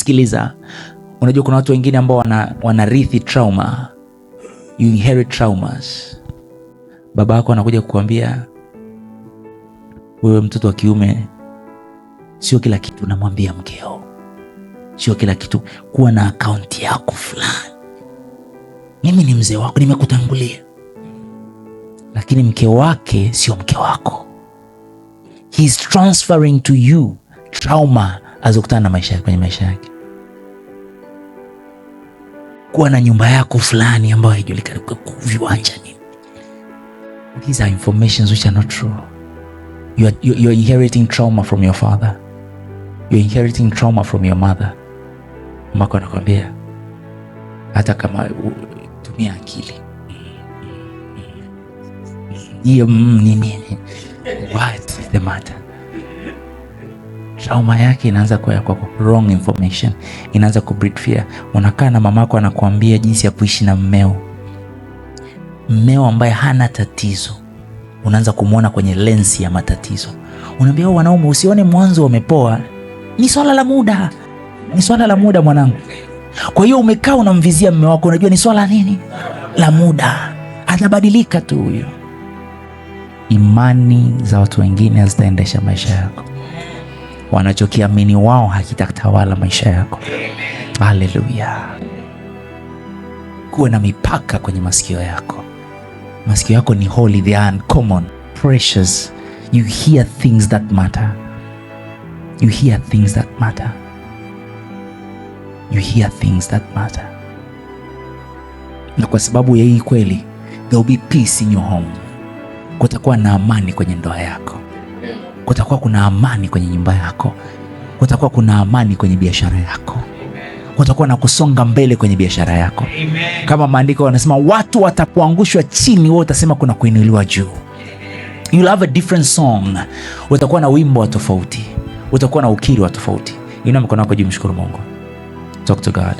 Sikiliza, unajua kuna watu wengine ambao wanarithi trauma. You inherit traumas. Baba yako anakuja kukuambia, wewe mtoto wa kiume, sio kila kitu unamwambia mkeo. Sio kila kitu. Kuwa na akaunti yako fulani. Mimi ni mzee wako, nimekutangulia. Lakini mke wake sio mke wako. He is transferring to you trauma azokutana na maisha kwenye maisha yake. Kuwa na nyumba yako fulani ambayo haijulikani, kwa viwanja nini. These are informations which are not true. You're inheriting trauma from your father. You're inheriting trauma from your mother. Mako anakwambia, hata kama tumia akili. Hiyo nini? What is the matter? Trauma yake inaanza kwa wrong information. Inaanza ku breed fear. Unakaa na mamako anakuambia jinsi ya kuishi na mmeo. Mmeo ambaye hana tatizo. Unaanza kumuona kwenye lensi ya matatizo. Unaambia wanaume usione mwanzo wamepoa. Ni swala la muda. Ni swala la muda mwanangu. Kwa hiyo umekaa unamvizia mume wako, unajua ni swala nini? La muda. Atabadilika tu huyo. Imani za watu wengine hazitaendesha maisha yako. Wanachokiamini wao hakitatawala maisha yako. Haleluya. Kuwa na mipaka kwenye masikio yako. Masikio yako ni holy, they are uncommon, precious. You hear things that matter. You hear things that matter. You hear things that matter. Na kwa sababu ya hii kweli, there will be peace in your home. Kutakuwa na amani kwenye ndoa yako. Kutakuwa kuna amani kwenye nyumba yako. Kutakuwa kuna amani kwenye biashara yako. Kutakuwa na kusonga mbele kwenye biashara yako. Amen. Kama maandiko yanasema watu watapoangushwa chini, wewe utasema kuna kuinuliwa juu. You'll have a different song. Utakuwa na wimbo wa tofauti. Utakuwa na ukiri wa tofauti. Inua mikono yako juu, mshukuru Mungu. Talk to God.